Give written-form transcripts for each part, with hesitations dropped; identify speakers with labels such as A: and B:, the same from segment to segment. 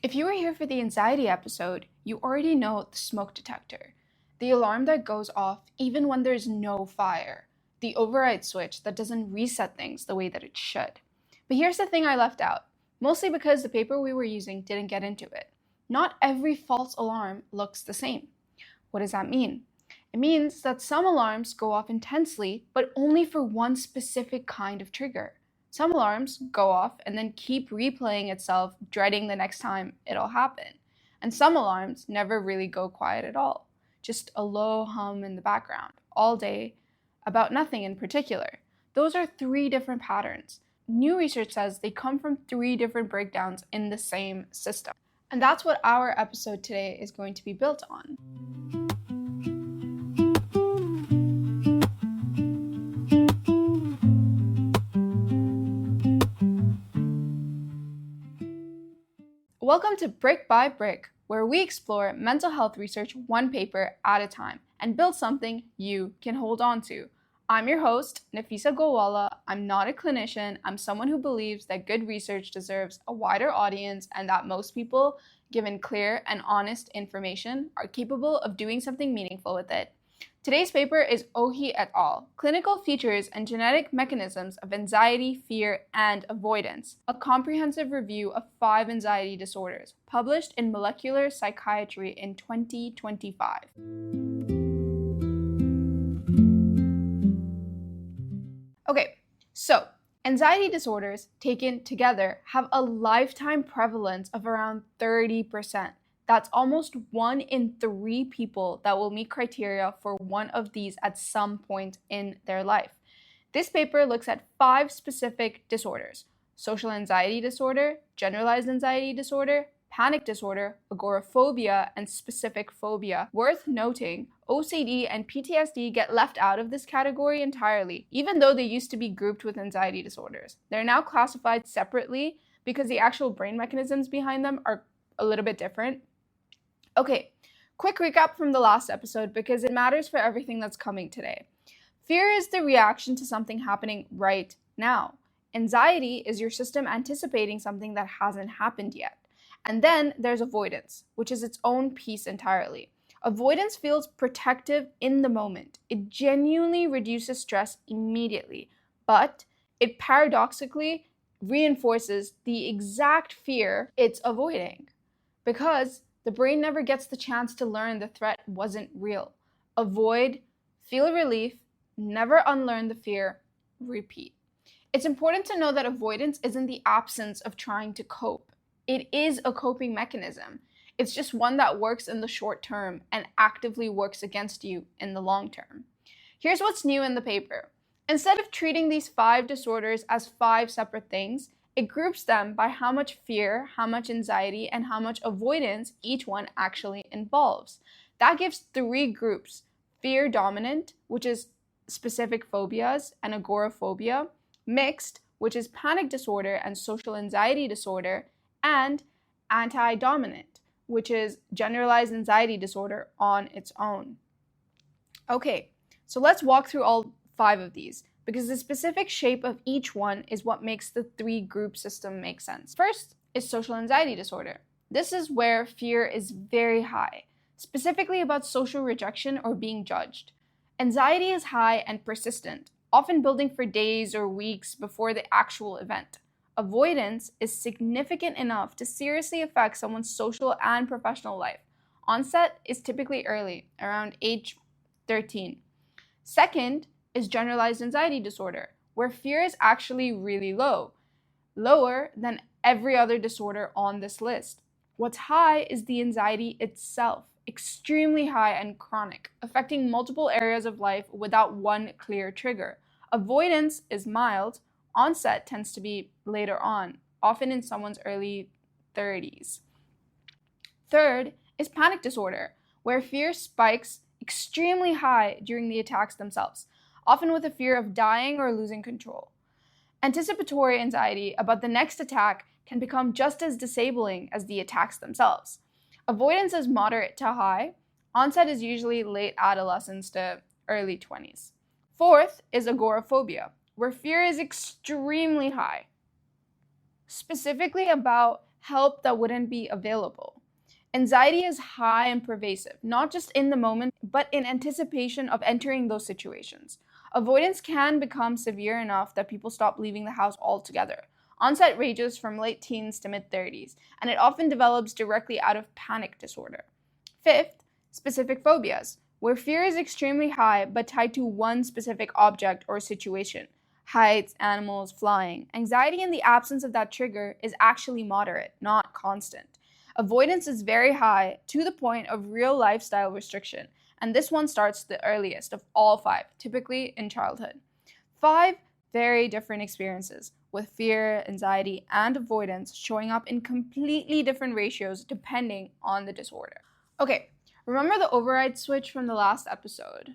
A: If you were here for the anxiety episode, you already know the smoke detector, the alarm that goes off even when there's no fire, the override switch that doesn't reset things the way that it should. But here's the thing I left out, mostly because the paper we were using didn't get into it. Not every false alarm looks the same. What does that mean? It means that some alarms go off intensely, but only for one specific kind of trigger. Some alarms go off and then keep replaying itself, dreading the next time it'll happen. And some alarms never really go quiet at all, just a low hum in the background, all day, about nothing in particular. Those are 3 different patterns. New research says they come from 3 different breakdowns in the same system. And that's what our episode today is going to be built on. Welcome to Brick by Brick, where we explore mental health research one paper at a time and build something you can hold on to. I'm your host, Nafisa Golwala. I'm not a clinician. I'm someone who believes that good research deserves a wider audience and that most people, given clear and honest information, are capable of doing something meaningful with it. Today's paper is Ohi et al., Clinical Features and Genetic Mechanisms of Anxiety, Fear, and Avoidance, a comprehensive review of 5 anxiety disorders, published in Molecular Psychiatry in 2025. Okay, so anxiety disorders taken together have a lifetime prevalence of around 30%. That's almost 1 in 3 people that will meet criteria for one of these at some point in their life. This paper looks at 5 specific disorders: social anxiety disorder, generalized anxiety disorder, panic disorder, agoraphobia, and specific phobia. Worth noting, OCD and PTSD get left out of this category entirely, even though they used to be grouped with anxiety disorders. They're now classified separately because the actual brain mechanisms behind them are a little bit different. Okay, quick recap from the last episode because it matters for everything that's coming today. Fear is the reaction to something happening right now. Anxiety is your system anticipating something that hasn't happened yet. And then there's avoidance, which is its own piece entirely. Avoidance feels protective in the moment. It genuinely reduces stress immediately, but it paradoxically reinforces the exact fear it's avoiding because the brain never gets the chance to learn the threat wasn't real. Avoid, feel relief, never unlearn the fear, repeat. It's important to know that avoidance isn't the absence of trying to cope. It is a coping mechanism. It's just one that works in the short term and actively works against you in the long term. Here's what's new in the paper. Instead of treating these 5 disorders as 5 separate things, it groups them by how much fear, how much anxiety, and how much avoidance each one actually involves. That gives 3 groups: fear dominant, which is specific phobias and agoraphobia; mixed, which is panic disorder and social anxiety disorder; and anti-dominant, which is generalized anxiety disorder on its own. Okay, so let's walk through all 5 of these, because the specific shape of each one is what makes the 3 group system make sense. First is social anxiety disorder. This is where fear is very high, specifically about social rejection or being judged. Anxiety is high and persistent, often building for days or weeks before the actual event. Avoidance is significant enough to seriously affect someone's social and professional life. Onset is typically early, around age 13. Second is generalized anxiety disorder, where fear is actually really low, lower than every other disorder on this list. What's high is the anxiety itself, extremely high and chronic, affecting multiple areas of life without one clear trigger. Avoidance is mild. Onset tends to be later on, often in someone's early 30s. Third is panic disorder, where fear spikes extremely high during the attacks themselves, often with a fear of dying or losing control. Anticipatory anxiety about the next attack can become just as disabling as the attacks themselves. Avoidance is moderate to high. Onset is usually late adolescence to early 20s. Fourth is agoraphobia, where fear is extremely high, specifically about help that wouldn't be available. Anxiety is high and pervasive, not just in the moment, but in anticipation of entering those situations. Avoidance can become severe enough that people stop leaving the house altogether. Onset ranges from late teens to mid 30s, and it often develops directly out of panic disorder. Fifth, specific phobias, where fear is extremely high but tied to one specific object or situation. Heights, animals, flying. Anxiety in the absence of that trigger is actually moderate, not constant. Avoidance is very high to the point of real lifestyle restriction, and this one starts the earliest of all five, typically in childhood. Five very different experiences, with fear, anxiety, and avoidance showing up in completely different ratios depending on the disorder. Okay, remember the override switch from the last episode?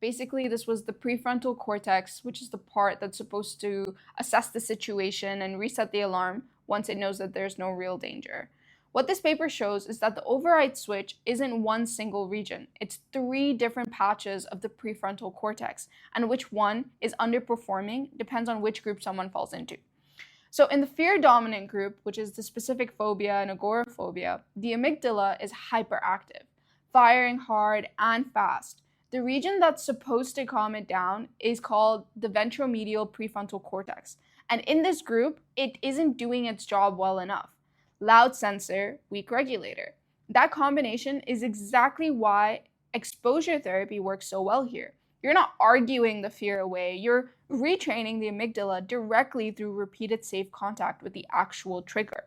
A: Basically, this was the prefrontal cortex, which is the part that's supposed to assess the situation and reset the alarm once it knows that there's no real danger. What this paper shows is that the override switch isn't one single region. It's 3 different patches of the prefrontal cortex, and which one is underperforming depends on which group someone falls into. So in the fear-dominant group, which is the specific phobia and agoraphobia, the amygdala is hyperactive, firing hard and fast. The region that's supposed to calm it down is called the ventromedial prefrontal cortex. And in this group, it isn't doing its job well enough. Loud sensor, weak regulator. That combination is exactly why exposure therapy works so well here. You're not arguing the fear away, you're retraining the amygdala directly through repeated safe contact with the actual trigger.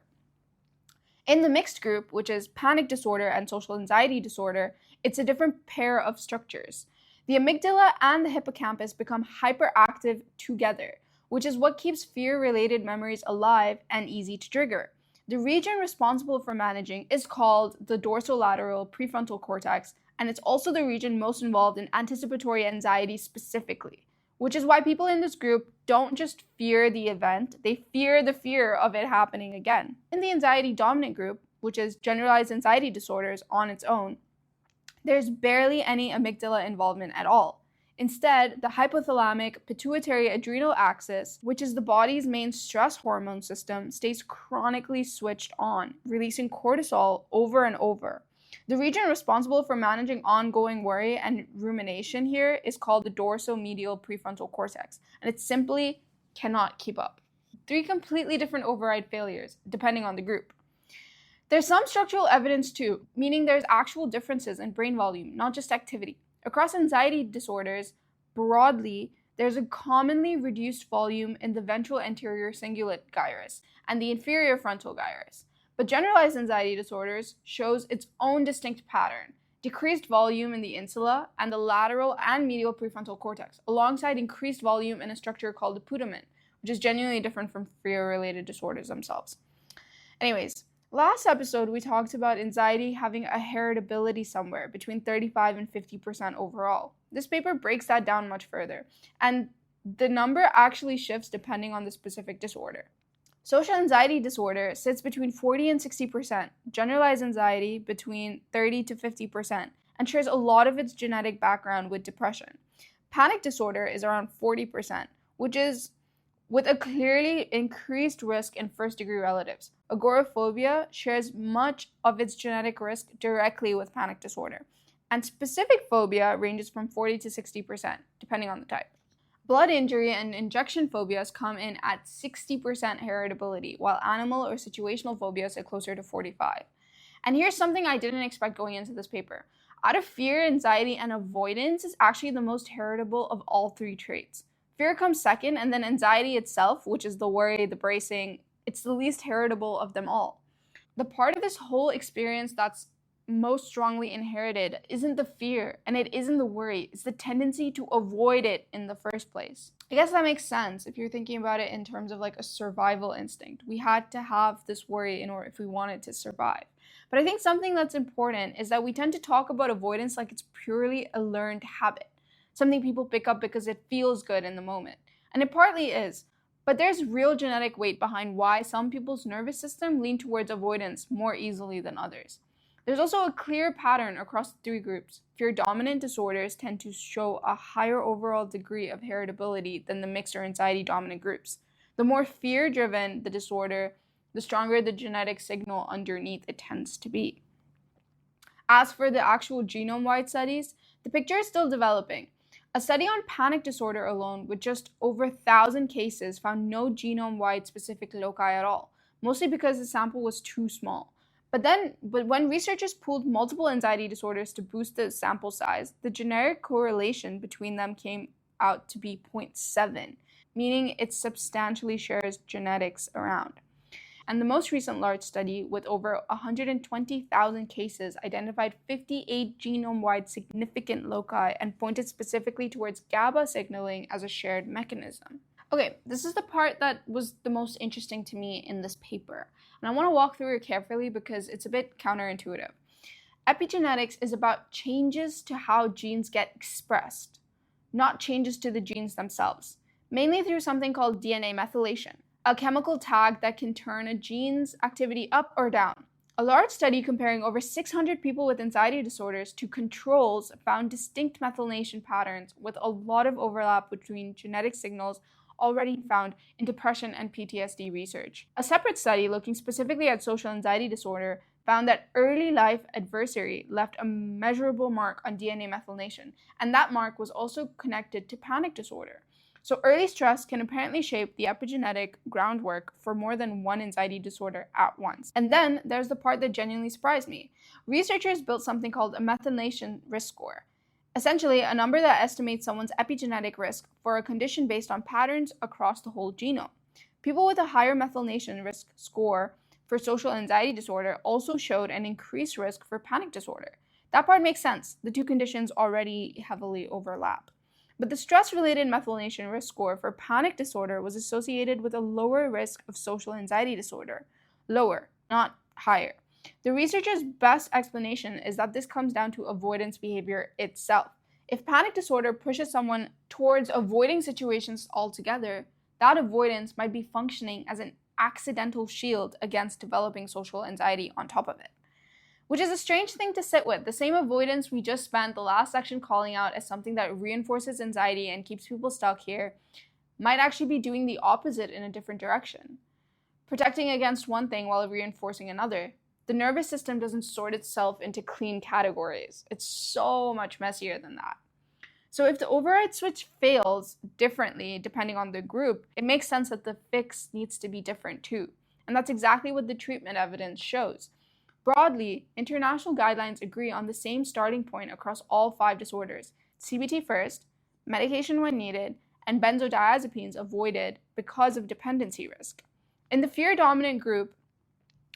A: In the mixed group, which is panic disorder and social anxiety disorder, it's a different pair of structures. The amygdala and the hippocampus become hyperactive together, which is what keeps fear-related memories alive and easy to trigger. The region responsible for managing is called the dorsolateral prefrontal cortex, and it's also the region most involved in anticipatory anxiety specifically, which is why people in this group don't just fear the event, they fear the fear of it happening again. In the anxiety dominant group, which is generalized anxiety disorders on its own, there's barely any amygdala involvement at all. Instead, the hypothalamic pituitary adrenal axis, which is the body's main stress hormone system, stays chronically switched on, releasing cortisol over and over. The region responsible for managing ongoing worry and rumination here is called the dorsomedial prefrontal cortex, and it simply cannot keep up. 3 completely different override failures, depending on the group. There's some structural evidence too, meaning there's actual differences in brain volume, not just activity. Across anxiety disorders, broadly, there's a commonly reduced volume in the ventral anterior cingulate gyrus and the inferior frontal gyrus. But generalized anxiety disorders shows its own distinct pattern, decreased volume in the insula and the lateral and medial prefrontal cortex, alongside increased volume in a structure called the putamen, which is genuinely different from fear-related disorders themselves. Anyways, last episode, we talked about anxiety having a heritability somewhere between 35 and 50% overall. This paper breaks that down much further, and the number actually shifts depending on the specific disorder. Social anxiety disorder sits between 40 and 60%, generalized anxiety between 30 to 50%, and shares a lot of its genetic background with depression. Panic disorder is around 40%, which is with a clearly increased risk in first-degree relatives. Agoraphobia shares much of its genetic risk directly with panic disorder, and specific phobia ranges from 40 to 60%, depending on the type. Blood injury and injection phobias come in at 60% heritability, while animal or situational phobias are closer to 45%. And here's something I didn't expect going into this paper. Out of fear, anxiety, and avoidance is actually the most heritable of all 3 traits. Fear comes second, and then anxiety itself, which is the worry, the bracing, it's the least heritable of them all. The part of this whole experience that's most strongly inherited isn't the fear, and it isn't the worry, it's the tendency to avoid it in the first place. I guess that makes sense if you're thinking about it in terms of like a survival instinct. We had to have this worry in order if we wanted to survive. But I think something that's important is that we tend to talk about avoidance like it's purely a learned habit, something people pick up because it feels good in the moment. And it partly is, but there's real genetic weight behind why some people's nervous system lean towards avoidance more easily than others. There's also a clear pattern across the 3 groups. Fear-dominant disorders tend to show a higher overall degree of heritability than the mixed or anxiety-dominant groups. The more fear-driven the disorder, the stronger the genetic signal underneath it tends to be. As for the actual genome-wide studies, the picture is still developing. A study on panic disorder alone, with just over 1,000 cases, found no genome-wide specific loci at all, mostly because the sample was too small. But when researchers pooled multiple anxiety disorders to boost the sample size, the generic correlation between them came out to be 0.7, meaning it substantially shares genetics around. And the most recent large study, with over 120,000 cases, identified 58 genome-wide significant loci and pointed specifically towards GABA signaling as a shared mechanism. Okay, this is the part that was the most interesting to me in this paper, and I want to walk through it carefully because it's a bit counterintuitive. Epigenetics is about changes to how genes get expressed, not changes to the genes themselves, mainly through something called DNA methylation, a chemical tag that can turn a gene's activity up or down. A large study comparing over 600 people with anxiety disorders to controls found distinct methylation patterns with a lot of overlap between genetic signals already found in depression and PTSD research. A separate study looking specifically at social anxiety disorder found that early life adversity left a measurable mark on DNA methylation, and that mark was also connected to panic disorder. So early stress can apparently shape the epigenetic groundwork for more than one anxiety disorder at once. And then there's the part that genuinely surprised me. Researchers built something called a methylation risk score. Essentially, a number that estimates someone's epigenetic risk for a condition based on patterns across the whole genome. People with a higher methylation risk score for social anxiety disorder also showed an increased risk for panic disorder. That part makes sense. The two conditions already heavily overlap. But the stress-related methylation risk score for panic disorder was associated with a lower risk of social anxiety disorder. Lower, not higher. The researchers' best explanation is that this comes down to avoidance behavior itself. If panic disorder pushes someone towards avoiding situations altogether, that avoidance might be functioning as an accidental shield against developing social anxiety on top of it. Which is a strange thing to sit with. The same avoidance we just spent the last section calling out as something that reinforces anxiety and keeps people stuck here might actually be doing the opposite in a different direction. Protecting against one thing while reinforcing another. The nervous system doesn't sort itself into clean categories. It's so much messier than that. So if the override switch fails differently depending on the group, it makes sense that the fix needs to be different too. And that's exactly what the treatment evidence shows. Broadly, international guidelines agree on the same starting point across all 5 disorders: CBT first, medication when needed, and benzodiazepines avoided because of dependency risk. In the fear-dominant group,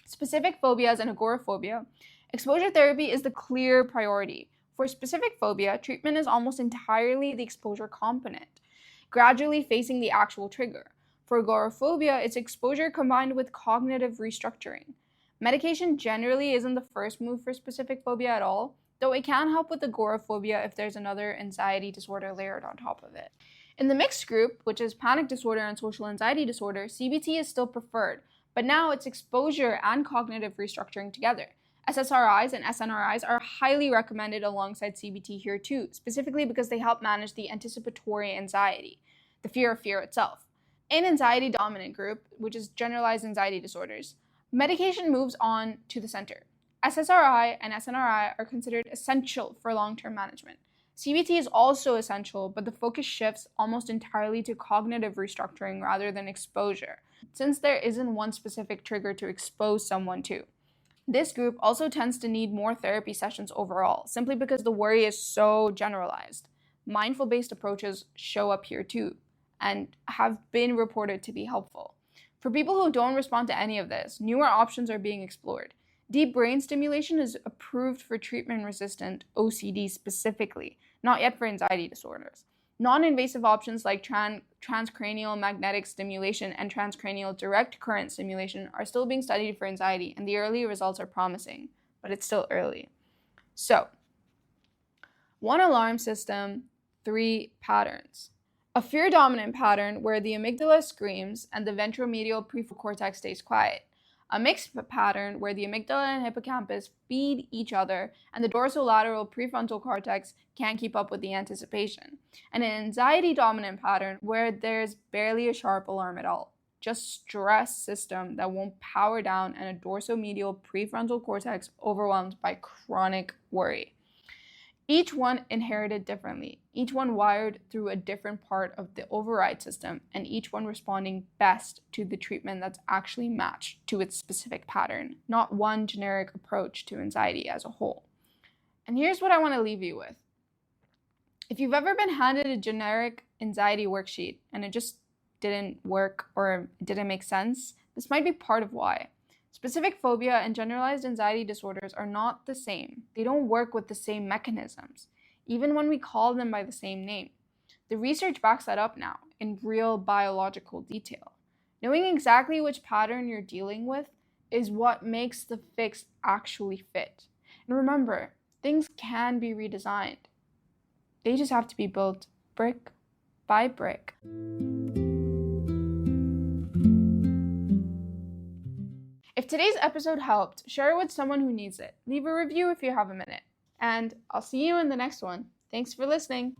A: specific phobias and agoraphobia, exposure therapy is the clear priority. For specific phobia, treatment is almost entirely the exposure component, gradually facing the actual trigger. For agoraphobia, it's exposure combined with cognitive restructuring. Medication generally isn't the first move for specific phobia at all, though it can help with agoraphobia if there's another anxiety disorder layered on top of it. In the mixed group, which is panic disorder and social anxiety disorder, CBT is still preferred, but now it's exposure and cognitive restructuring together. SSRIs and SNRIs are highly recommended alongside CBT here too, specifically because they help manage the anticipatory anxiety, the fear of fear itself. In anxiety dominant group, which is generalized anxiety disorders, medication moves on to the center. SSRI and SNRI are considered essential for long-term management. CBT is also essential, but the focus shifts almost entirely to cognitive restructuring rather than exposure, since there isn't one specific trigger to expose someone to. This group also tends to need more therapy sessions overall, simply because the worry is so generalized. Mindful-based approaches show up here too, and have been reported to be helpful. For people who don't respond to any of this, newer options are being explored. Deep brain stimulation is approved for treatment-resistant OCD specifically, not yet for anxiety disorders. Non-invasive options like transcranial magnetic stimulation and transcranial direct current stimulation are still being studied for anxiety, and the early results are promising, but it's still early. So, 1 alarm system, 3 patterns. A fear-dominant pattern where the amygdala screams and the ventromedial prefrontal cortex stays quiet. A mixed pattern where the amygdala and hippocampus feed each other and the dorsolateral prefrontal cortex can't keep up with the anticipation. And an anxiety-dominant pattern where there's barely a sharp alarm at all. just stress system that won't power down and a dorsomedial prefrontal cortex overwhelmed by chronic worry. Each one inherited differently, each one wired through a different part of the override system, and each one responding best to the treatment that's actually matched to its specific pattern, not one generic approach to anxiety as a whole. And here's what I want to leave you with. If you've ever been handed a generic anxiety worksheet and it just didn't work or didn't make sense, this might be part of why. Specific phobia and generalized anxiety disorders are not the same. They don't work with the same mechanisms, even when we call them by the same name. The research backs that up now in real biological detail. Knowing exactly which pattern you're dealing with is what makes the fix actually fit. And remember, things can be redesigned. They just have to be built brick by brick. If today's episode helped, share it with someone who needs it. Leave a review if you have a minute. And I'll see you in the next one. Thanks for listening.